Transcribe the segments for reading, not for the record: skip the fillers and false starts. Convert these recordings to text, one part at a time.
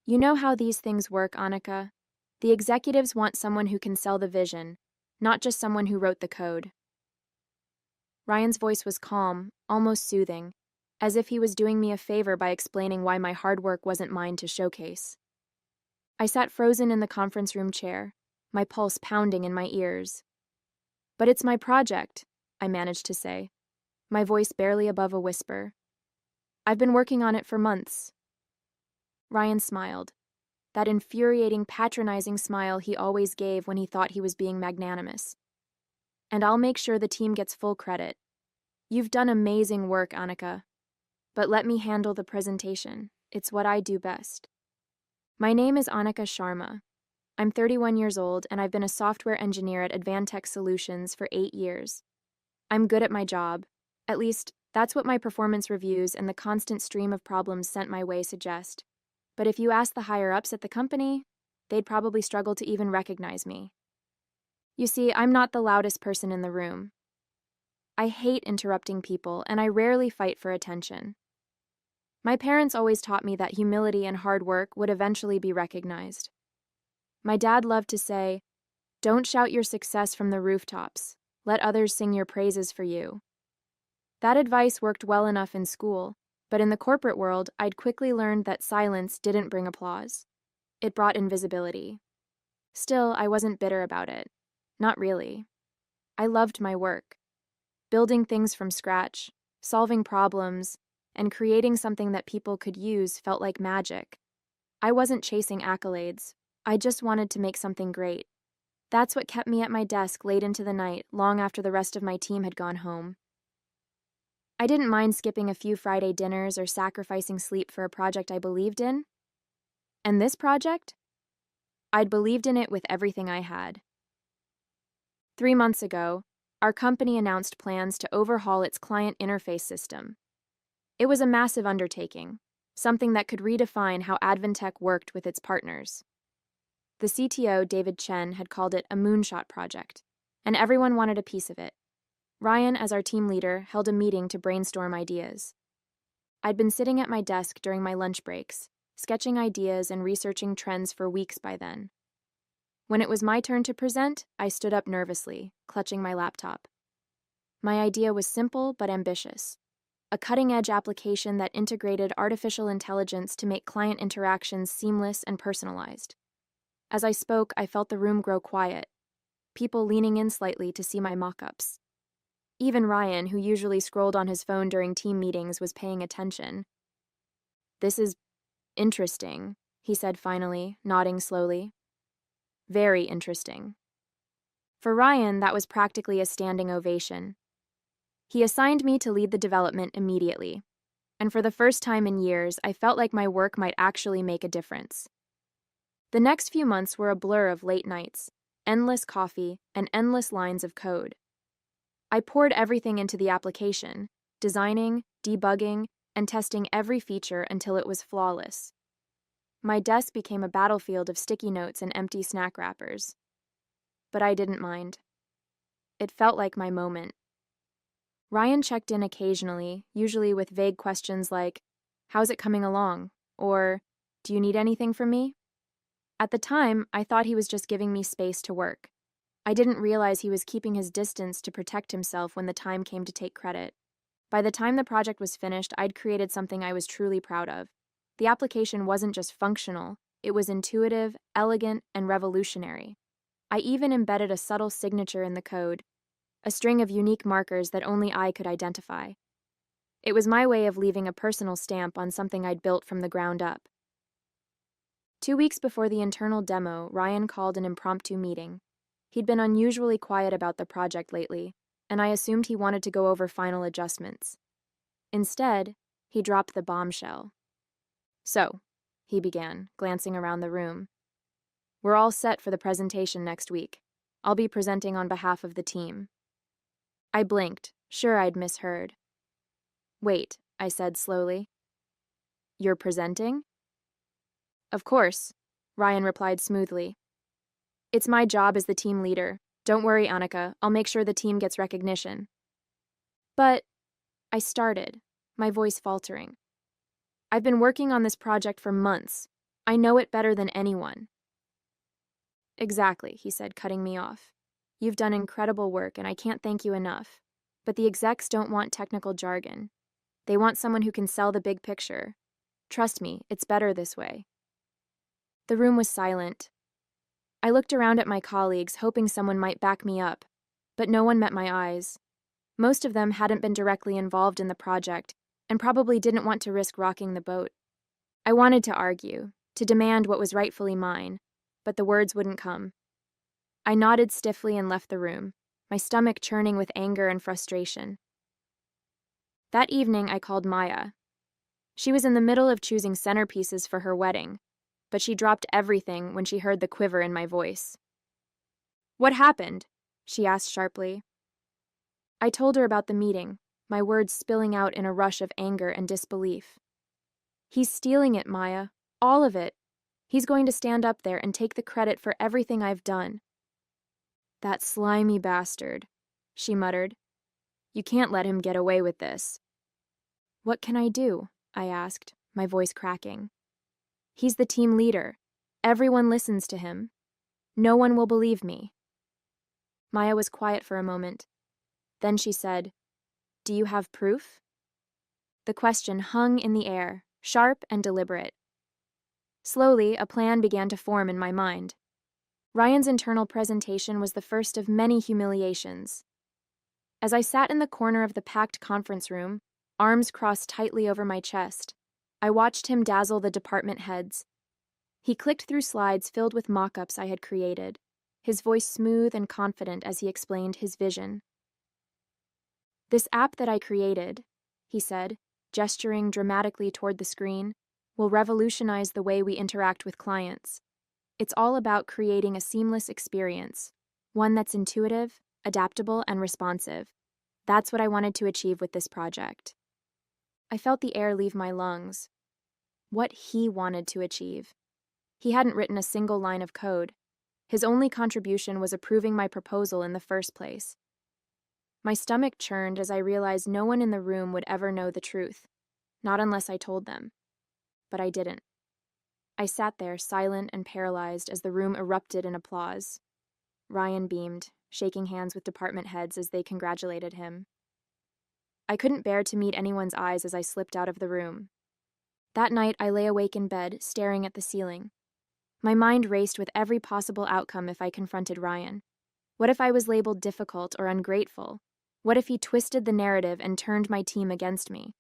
You know how these things work, Annika. The executives want someone who can sell the vision, not just someone who wrote the code. Ryan's voice was calm, almost soothing, as if he was doing me a favor by explaining why my hard work wasn't mine to showcase. I sat frozen in the conference room chair, my pulse pounding in my ears. But it's my project, I managed to say, my voice barely above a whisper. I've been working on it for months. Ryan smiled, that infuriating, patronizing smile he always gave when he thought he was being magnanimous. And I'll make sure the team gets full credit. You've done amazing work, Annika. But let me handle the presentation. It's what I do best. My name is Annika Sharma. I'm 31 years old, and I've been a software engineer at Advantech Solutions for 8 years. I'm good at my job. At least, that's what my performance reviews and the constant stream of problems sent my way suggest. But if you ask the higher-ups at the company, they'd probably struggle to even recognize me. You see, I'm not the loudest person in the room. I hate interrupting people, and I rarely fight for attention. My parents always taught me that humility and hard work would eventually be recognized. My dad loved to say, "Don't shout your success from the rooftops. Let others sing your praises for you." That advice worked well enough in school, but in the corporate world, I'd quickly learned that silence didn't bring applause. It brought invisibility. Still, I wasn't bitter about it. Not really. I loved my work. Building things from scratch, solving problems, and creating something that people could use felt like magic. I wasn't chasing accolades. I just wanted to make something great. That's what kept me at my desk late into the night, long after the rest of my team had gone home. I didn't mind skipping a few Friday dinners or sacrificing sleep for a project I believed in. And this project? I'd believed in it with everything I had. 3 months ago, our company announced plans to overhaul its client interface system. It was a massive undertaking, something that could redefine how Advantech worked with its partners. The CTO, David Chen, had called it a moonshot project, and everyone wanted a piece of it. Ryan, as our team leader, held a meeting to brainstorm ideas. I'd been sitting at my desk during my lunch breaks, sketching ideas and researching trends for weeks by then. When it was my turn to present, I stood up nervously, clutching my laptop. My idea was simple but ambitious. A cutting-edge application that integrated artificial intelligence to make client interactions seamless and personalized. As I spoke, I felt the room grow quiet, people leaning in slightly to see my mock-ups. Even Ryan, who usually scrolled on his phone during team meetings, was paying attention. "This is interesting," he said finally, nodding slowly. "Very interesting." For Ryan, that was practically a standing ovation. He assigned me to lead the development immediately, and for the first time in years, I felt like my work might actually make a difference. The next few months were a blur of late nights, endless coffee, and endless lines of code. I poured everything into the application, designing, debugging, and testing every feature until it was flawless. My desk became a battlefield of sticky notes and empty snack wrappers. But I didn't mind. It felt like my moment. Ryan checked in occasionally, usually with vague questions like, "How's it coming along?" or, "Do you need anything from me?" At the time, I thought he was just giving me space to work. I didn't realize he was keeping his distance to protect himself when the time came to take credit. By the time the project was finished, I'd created something I was truly proud of. The application wasn't just functional, it was intuitive, elegant, and revolutionary. I even embedded a subtle signature in the code, a string of unique markers that only I could identify. It was my way of leaving a personal stamp on something I'd built from the ground up. 2 weeks before the internal demo, Ryan called an impromptu meeting. He'd been unusually quiet about the project lately, and I assumed he wanted to go over final adjustments. Instead, he dropped the bombshell. "So," he began, glancing around the room, "we're all set for the presentation next week. I'll be presenting on behalf of the team." I blinked, sure I'd misheard. "Wait," I said slowly. "You're presenting?" "Of course," Ryan replied smoothly. "It's my job as the team leader. Don't worry, Annika, I'll make sure the team gets recognition." "But," I started, my voice faltering. "I've been working on this project for months. I know it better than anyone. Exactly, he said, cutting me off. You've done incredible work, and I can't thank you enough. But the execs don't want technical jargon. They want someone who can sell the big picture. Trust me, it's better this way. The room was silent. I looked around at my colleagues, hoping someone might back me up, but no one met my eyes. Most of them hadn't been directly involved in the project and probably didn't want to risk rocking the boat. I wanted to argue, to demand what was rightfully mine, but the words wouldn't come. I nodded stiffly and left the room, my stomach churning with anger and frustration. That evening, I called Maya. She was in the middle of choosing centerpieces for her wedding, but she dropped everything when she heard the quiver in my voice. What happened? She asked sharply. I told her about the meeting, my words spilling out in a rush of anger and disbelief. He's stealing it, Maya. All of it. He's going to stand up there and take the credit for everything I've done. That slimy bastard, she muttered. You can't let him get away with this. What can I do? I asked, my voice cracking. He's the team leader. Everyone listens to him. No one will believe me. Maya was quiet for a moment. Then she said, Do you have proof? The question hung in the air, sharp and deliberate. Slowly, a plan began to form in my mind. Ryan's internal presentation was the first of many humiliations. As I sat in the corner of the packed conference room, arms crossed tightly over my chest, I watched him dazzle the department heads. He clicked through slides filled with mock-ups I had created, his voice smooth and confident as he explained his vision. This app that I created, he said, gesturing dramatically toward the screen, will revolutionize the way we interact with clients. It's all about creating a seamless experience, one that's intuitive, adaptable, and responsive. That's what I wanted to achieve with this project. I felt the air leave my lungs. What he wanted to achieve. He hadn't written a single line of code. His only contribution was approving my proposal in the first place. My stomach churned as I realized no one in the room would ever know the truth, not unless I told them. But I didn't. I sat there, silent and paralyzed, as the room erupted in applause. Ryan beamed, shaking hands with department heads as they congratulated him. I couldn't bear to meet anyone's eyes as I slipped out of the room. That night, I lay awake in bed, staring at the ceiling. My mind raced with every possible outcome if I confronted Ryan. What if I was labeled difficult or ungrateful? What if he twisted the narrative and turned my team against me?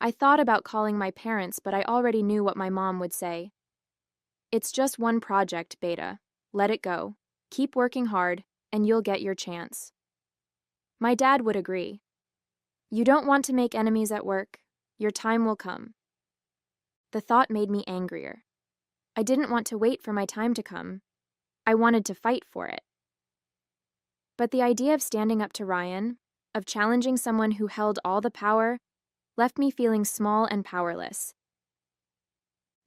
I thought about calling my parents, but I already knew what my mom would say. It's just one project, Beta. Let it go. Keep working hard, and you'll get your chance. My dad would agree. You don't want to make enemies at work. Your time will come. The thought made me angrier. I didn't want to wait for my time to come. I wanted to fight for it. But the idea of standing up to Ryan, of challenging someone who held all the power, left me feeling small and powerless.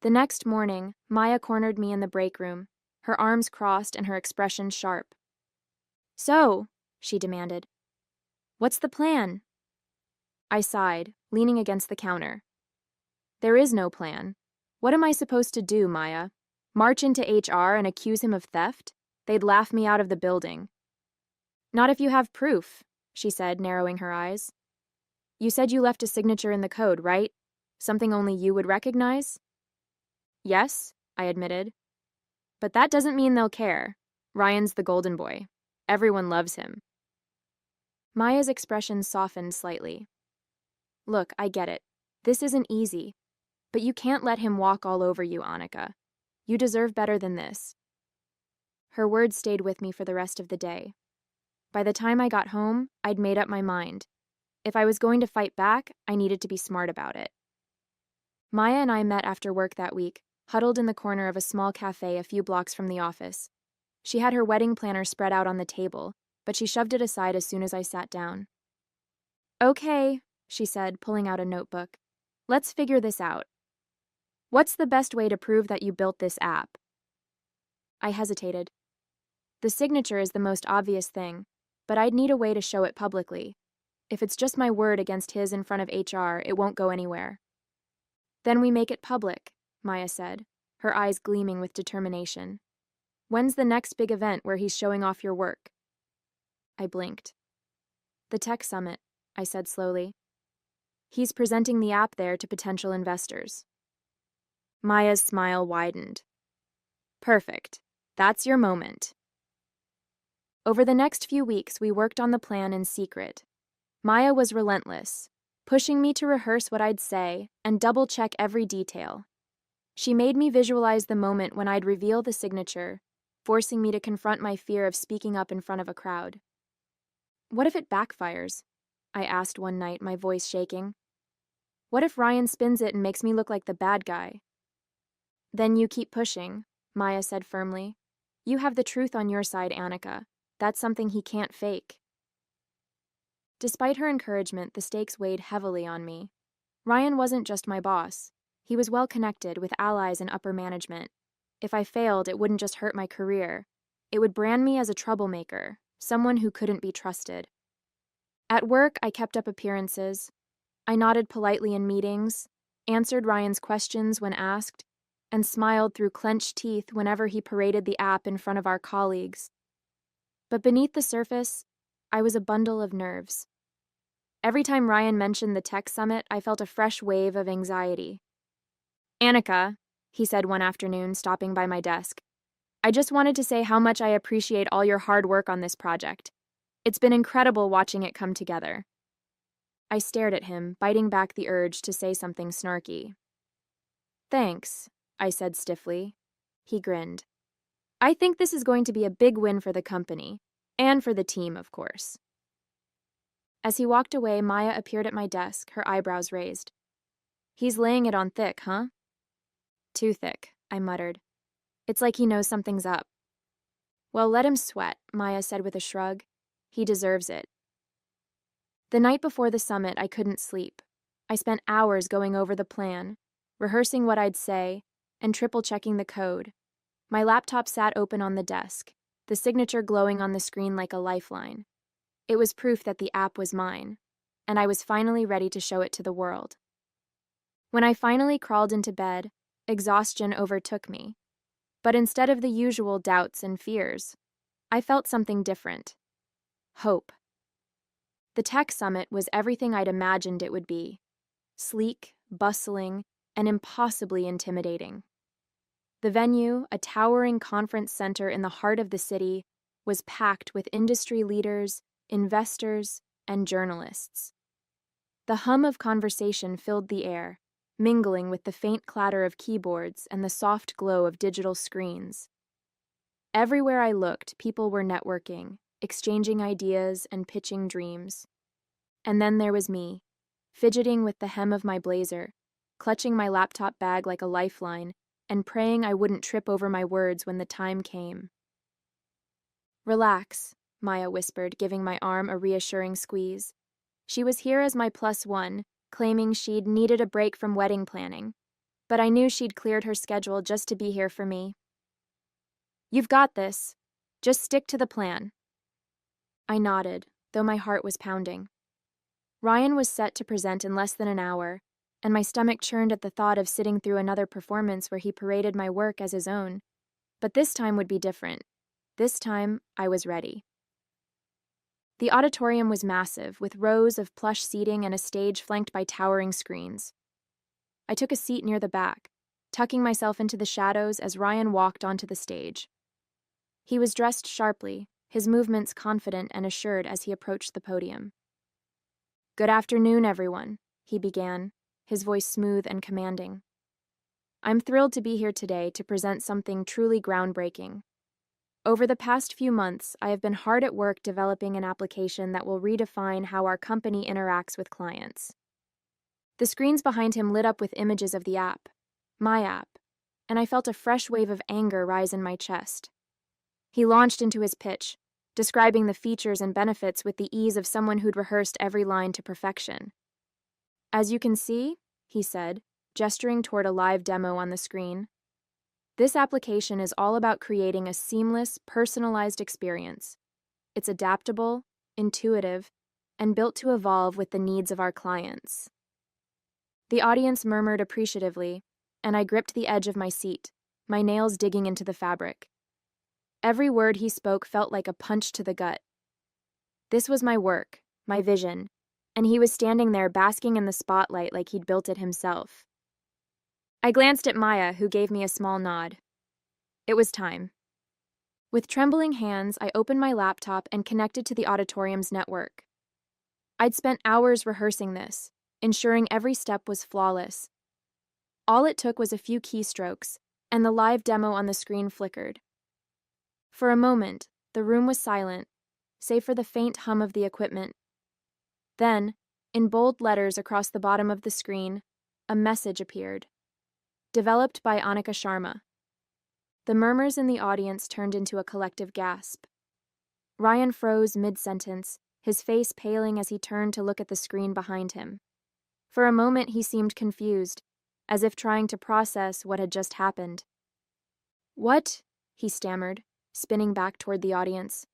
The next morning, Maya cornered me in the break room, her arms crossed and her expression sharp. So, she demanded, what's the plan? I sighed, leaning against the counter. There is no plan. What am I supposed to do, Maya? March into HR and accuse him of theft? They'd laugh me out of the building. Not if you have proof, she said, narrowing her eyes. You said you left a signature in the code, right? Something only you would recognize? Yes, I admitted. But that doesn't mean they'll care. Ryan's the golden boy. Everyone loves him. Maya's expression softened slightly. Look, I get it. This isn't easy. But you can't let him walk all over you, Annika. You deserve better than this. Her words stayed with me for the rest of the day. By the time I got home, I'd made up my mind. If I was going to fight back, I needed to be smart about it. Maya and I met after work that week, huddled in the corner of a small cafe a few blocks from the office. She had her wedding planner spread out on the table, but she shoved it aside as soon as I sat down. Okay, she said, pulling out a notebook. Let's figure this out. What's the best way to prove that you built this app? I hesitated. The signature is the most obvious thing, but I'd need a way to show it publicly. If it's just my word against his in front of HR, it won't go anywhere. Then we make it public, Maya said, her eyes gleaming with determination. When's the next big event where he's showing off your work? I blinked. The tech summit, I said slowly. He's presenting the app there to potential investors. Maya's smile widened. Perfect. That's your moment. Over the next few weeks, we worked on the plan in secret. Maya was relentless, pushing me to rehearse what I'd say and double-check every detail. She made me visualize the moment when I'd reveal the signature, forcing me to confront my fear of speaking up in front of a crowd. What if it backfires? I asked one night, my voice shaking. What if Ryan spins it and makes me look like the bad guy? Then you keep pushing, Maya said firmly. You have the truth on your side, Annika. That's something he can't fake. Despite her encouragement, the stakes weighed heavily on me. Ryan wasn't just my boss. He was well connected with allies in upper management. If I failed, it wouldn't just hurt my career. It would brand me as a troublemaker, someone who couldn't be trusted. At work, I kept up appearances. I nodded politely in meetings, answered Ryan's questions when asked, and smiled through clenched teeth whenever he paraded the app in front of our colleagues. But beneath the surface, I was a bundle of nerves. Every time Ryan mentioned the tech summit, I felt a fresh wave of anxiety. Annika, he said one afternoon, stopping by my desk, I just wanted to say how much I appreciate all your hard work on this project. It's been incredible watching it come together. I stared at him, biting back the urge to say something snarky. Thanks, I said stiffly. He grinned. I think this is going to be a big win for the company, and for the team, of course. As he walked away, Maya appeared at my desk, her eyebrows raised. He's laying it on thick, huh? Too thick, I muttered. It's like he knows something's up. Well, let him sweat, Maya said with a shrug. He deserves it. The night before the summit, I couldn't sleep. I spent hours going over the plan, rehearsing what I'd say, and triple-checking the code. My laptop sat open on the desk, the signature glowing on the screen like a lifeline. It was proof that the app was mine, and I was finally ready to show it to the world. When I finally crawled into bed, exhaustion overtook me. But instead of the usual doubts and fears, I felt something different. Hope. The tech summit was everything I'd imagined it would be. Sleek, bustling, and impossibly intimidating. The venue, a towering conference center in the heart of the city, was packed with industry leaders, investors, and journalists. The hum of conversation filled the air, mingling with the faint clatter of keyboards and the soft glow of digital screens. Everywhere I looked, people were networking, exchanging ideas and pitching dreams. And then there was me, fidgeting with the hem of my blazer, clutching my laptop bag like a lifeline, and praying I wouldn't trip over my words when the time came. Relax, Maya whispered, giving my arm a reassuring squeeze. She was here as my +1, claiming she'd needed a break from wedding planning, but I knew she'd cleared her schedule just to be here for me. You've got this. Just stick to the plan. I nodded, though my heart was pounding. Ryan was set to present in less than an hour, and my stomach churned at the thought of sitting through another performance where he paraded my work as his own. But this time would be different. This time, I was ready. The auditorium was massive, with rows of plush seating and a stage flanked by towering screens. I took a seat near the back, tucking myself into the shadows as Ryan walked onto the stage. He was dressed sharply, his movements confident and assured as he approached the podium. Good afternoon, everyone, he began, his voice smooth and commanding. I'm thrilled to be here today to present something truly groundbreaking. Over the past few months, I have been hard at work developing an application that will redefine how our company interacts with clients. The screens behind him lit up with images of the app, my app, and I felt a fresh wave of anger rise in my chest. He launched into his pitch, describing the features and benefits with the ease of someone who'd rehearsed every line to perfection. As you can see, he said, gesturing toward a live demo on the screen, this application is all about creating a seamless, personalized experience. It's adaptable, intuitive, and built to evolve with the needs of our clients. The audience murmured appreciatively, and I gripped the edge of my seat, my nails digging into the fabric. Every word he spoke felt like a punch to the gut. This was my work, my vision, and he was standing there basking in the spotlight like he'd built it himself. I glanced at Maya, who gave me a small nod. It was time. With trembling hands, I opened my laptop and connected to the auditorium's network. I'd spent hours rehearsing this, ensuring every step was flawless. All it took was a few keystrokes, and the live demo on the screen flickered. For a moment, the room was silent, save for the faint hum of the equipment. Then, in bold letters across the bottom of the screen, a message appeared. Developed by Annika Sharma. The murmurs in the audience turned into a collective gasp. Ryan froze mid-sentence, his face paling as he turned to look at the screen behind him. For a moment he seemed confused, as if trying to process what had just happened. "What?" he stammered, spinning back toward the audience.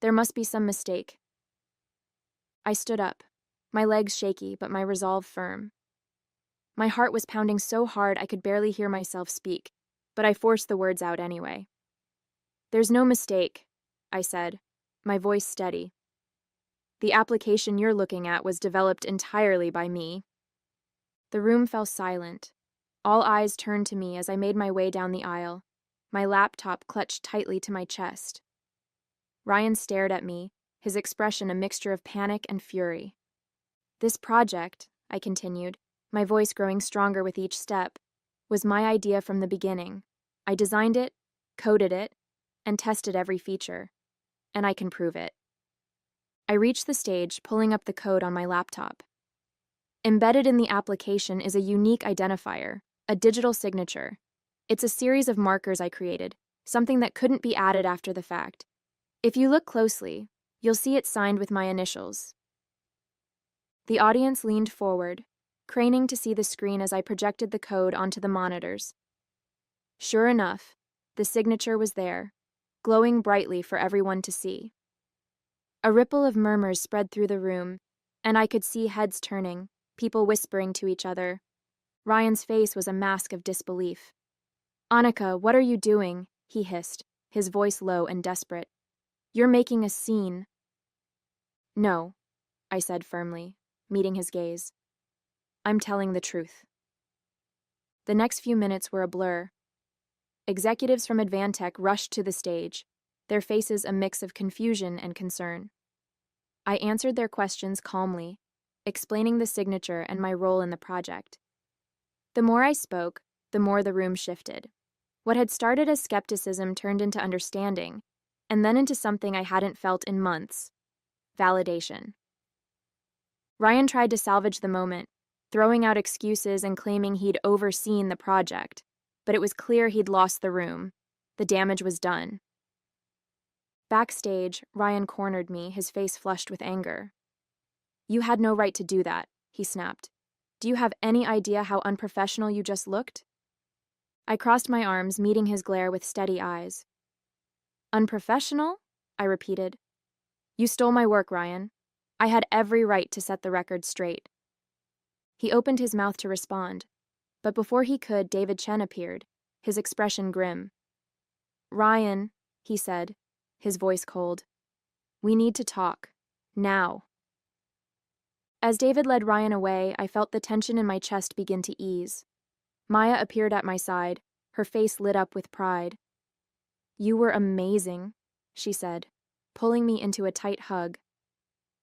"There must be some mistake." I stood up, my legs shaky but my resolve firm. My heart was pounding so hard I could barely hear myself speak, but I forced the words out anyway. "There's no mistake," I said, my voice steady. "The application you're looking at was developed entirely by me." The room fell silent. All eyes turned to me as I made my way down the aisle, my laptop clutched tightly to my chest. Ryan stared at me, his expression a mixture of panic and fury. "This project," I continued, my voice growing stronger with each step, "was my idea from the beginning. I designed it, coded it, and tested every feature. And I can prove it." I reached the stage, pulling up the code on my laptop. Embedded in the application is a unique identifier, a digital signature. It's a series of markers I created, something that couldn't be added after the fact. If you look closely, you'll see it signed with my initials. The audience leaned forward, craning to see the screen as I projected the code onto the monitors. Sure enough, the signature was there, glowing brightly for everyone to see. A ripple of murmurs spread through the room, and I could see heads turning, people whispering to each other. Ryan's face was a mask of disbelief. "Annika, what are you doing?" he hissed, his voice low and desperate. "You're making a scene." "No," I said firmly, meeting his gaze. "I'm telling the truth." The next few minutes were a blur. Executives from Advantech rushed to the stage, their faces a mix of confusion and concern. I answered their questions calmly, explaining the signature and my role in the project. The more I spoke, the more the room shifted. What had started as skepticism turned into understanding, and then into something I hadn't felt in months: validation. Ryan tried to salvage the moment, throwing out excuses and claiming he'd overseen the project, but it was clear he'd lost the room. The damage was done. Backstage, Ryan cornered me, his face flushed with anger. "You had no right to do that," he snapped. "Do you have any idea how unprofessional you just looked?" I crossed my arms, meeting his glare with steady eyes. "Unprofessional?" I repeated. "You stole my work, Ryan. I had every right to set the record straight." He opened his mouth to respond, but before he could, David Chen appeared, his expression grim. "Ryan," he said, his voice cold, "we need to talk. Now." As David led Ryan away, I felt the tension in my chest begin to ease. Maya appeared at my side, her face lit up with pride. "You were amazing," she said, pulling me into a tight hug.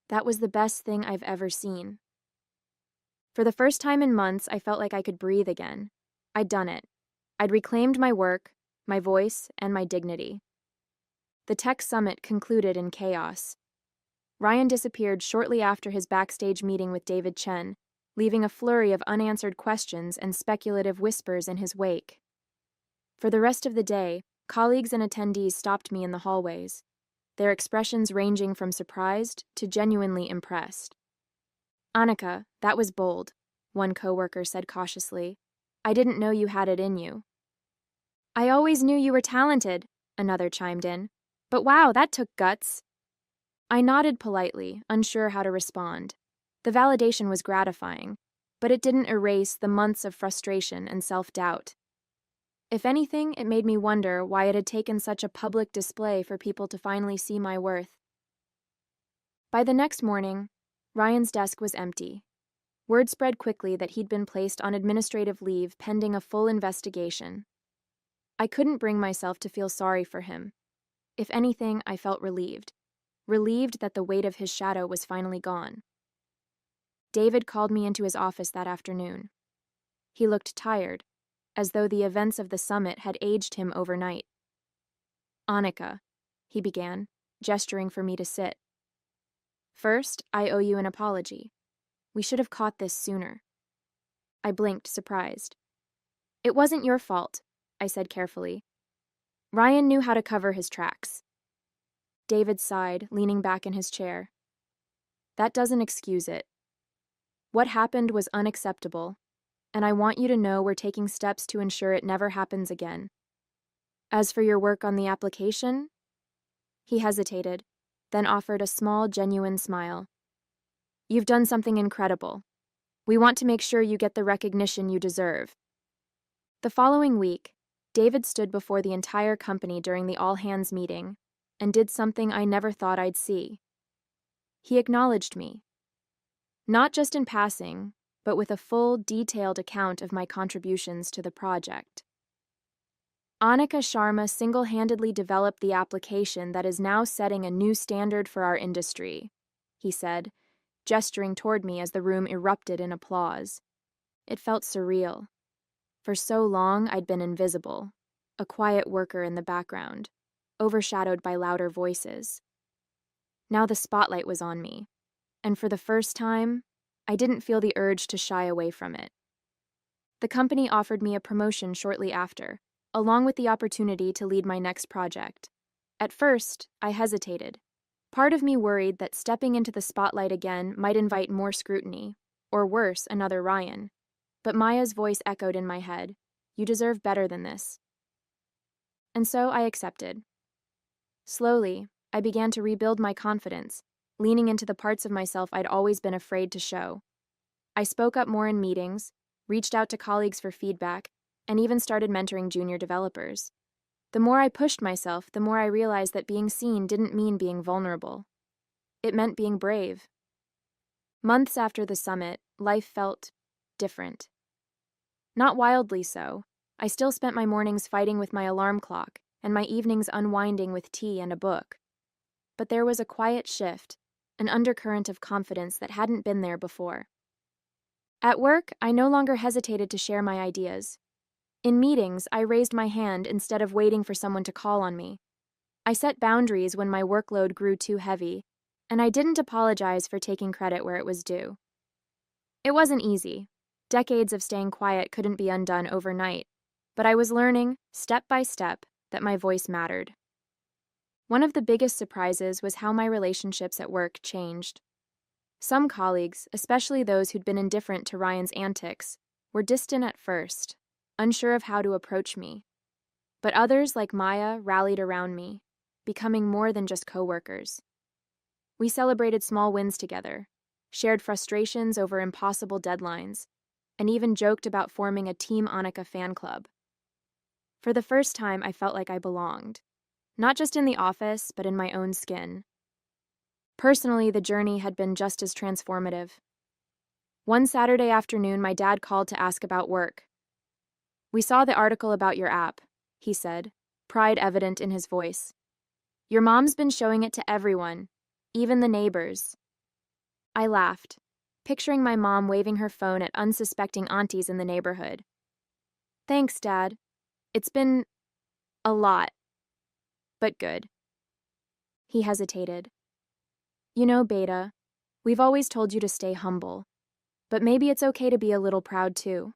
"That was the best thing I've ever seen." For the first time in months, I felt like I could breathe again. I'd done it. I'd reclaimed my work, my voice, and my dignity. The tech summit concluded in chaos. Ryan disappeared shortly after his backstage meeting with David Chen, leaving a flurry of unanswered questions and speculative whispers in his wake. For the rest of the day, colleagues and attendees stopped me in the hallways, their expressions ranging from surprised to genuinely impressed. "Annika, that was bold," one coworker said cautiously. "I didn't know you had it in you." "I always knew you were talented," another chimed in. "But wow, that took guts." I nodded politely, unsure how to respond. The validation was gratifying, but it didn't erase the months of frustration and self-doubt. If anything, it made me wonder why it had taken such a public display for people to finally see my worth. By the next morning, Ryan's desk was empty. Word spread quickly that he'd been placed on administrative leave pending a full investigation. I couldn't bring myself to feel sorry for him. If anything, I felt relieved. Relieved that the weight of his shadow was finally gone. David called me into his office that afternoon. He looked tired, as though the events of the summit had aged him overnight. "Annika," he began, gesturing for me to sit. "First, I owe you an apology. We should have caught this sooner." I blinked, surprised. "It wasn't your fault," I said carefully. "Ryan knew how to cover his tracks." David sighed, leaning back in his chair. "That doesn't excuse it. What happened was unacceptable, and I want you to know we're taking steps to ensure it never happens again. As for your work on the application," he hesitated, then offered a small, genuine smile. "You've done something incredible. We want to make sure you get the recognition you deserve." The following week, David stood before the entire company during the all-hands meeting and did something I never thought I'd see. He acknowledged me. Not just in passing, but with a full, detailed account of my contributions to the project. "Annika Sharma single-handedly developed the application that is now setting a new standard for our industry," he said, gesturing toward me as the room erupted in applause. It felt surreal. For so long, I'd been invisible, a quiet worker in the background, overshadowed by louder voices. Now the spotlight was on me, and for the first time, I didn't feel the urge to shy away from it. The company offered me a promotion shortly after, along with the opportunity to lead my next project. At first, I hesitated. Part of me worried that stepping into the spotlight again might invite more scrutiny, or worse, another Ryan. But Maya's voice echoed in my head, "You deserve better than this." And so I accepted. Slowly, I began to rebuild my confidence, leaning into the parts of myself I'd always been afraid to show. I spoke up more in meetings, reached out to colleagues for feedback, and even started mentoring junior developers. The more I pushed myself, the more I realized that being seen didn't mean being vulnerable. It meant being brave. Months after the summit, life felt different. Not wildly so. I still spent my mornings fighting with my alarm clock and my evenings unwinding with tea and a book. But there was a quiet shift, an undercurrent of confidence that hadn't been there before. At work, I no longer hesitated to share my ideas. In meetings, I raised my hand instead of waiting for someone to call on me. I set boundaries when my workload grew too heavy, and I didn't apologize for taking credit where it was due. It wasn't easy. Decades of staying quiet couldn't be undone overnight, but I was learning, step by step, that my voice mattered. One of the biggest surprises was how my relationships at work changed. Some colleagues, especially those who'd been indifferent to Ryan's antics, were distant at first, unsure of how to approach me. But others, like Maya, rallied around me, becoming more than just coworkers. We celebrated small wins together, shared frustrations over impossible deadlines, and even joked about forming a Team Annika fan club. For the first time, I felt like I belonged, not just in the office, but in my own skin. Personally, the journey had been just as transformative. One Saturday afternoon, my dad called to ask about work. "We saw the article about your app," he said, pride evident in his voice. "Your mom's been showing it to everyone, even the neighbors." I laughed, picturing my mom waving her phone at unsuspecting aunties in the neighborhood. "Thanks, Dad. It's been a lot, but good." He hesitated. "You know, Beta, we've always told you to stay humble, but maybe it's okay to be a little proud too."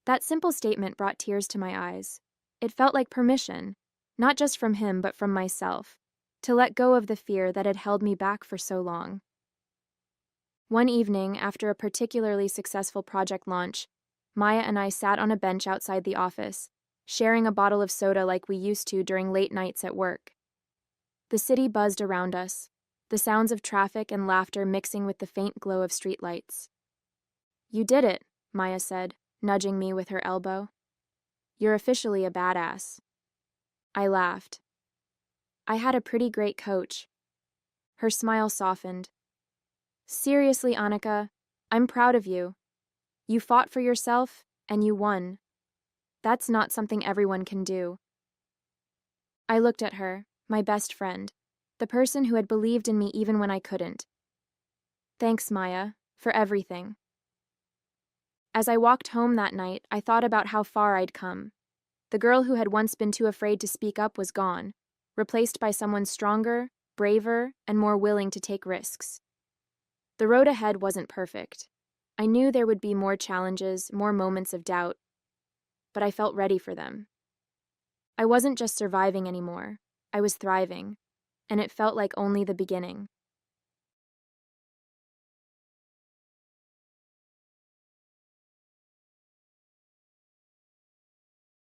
That simple statement brought tears to my eyes. It felt like permission, not just from him but from myself, to let go of the fear that had held me back for so long. One evening, after a particularly successful project launch, Maya and I sat on a bench outside the office, sharing a bottle of soda like we used to during late nights at work. The city buzzed around us, the sounds of traffic and laughter mixing with the faint glow of streetlights. You did it, Maya said, nudging me with her elbow. You're officially a badass. I laughed. I had a pretty great coach. Her smile softened. Seriously, Annika, I'm proud of you. You fought for yourself, and you won. That's not something everyone can do. I looked at her, my best friend, the person who had believed in me even when I couldn't. Thanks, Maya, for everything. As I walked home that night, I thought about how far I'd come. The girl who had once been too afraid to speak up was gone, replaced by someone stronger, braver, and more willing to take risks. The road ahead wasn't perfect. I knew there would be more challenges, more moments of doubt, but I felt ready for them. I wasn't just surviving anymore, I was thriving, and it felt like only the beginning.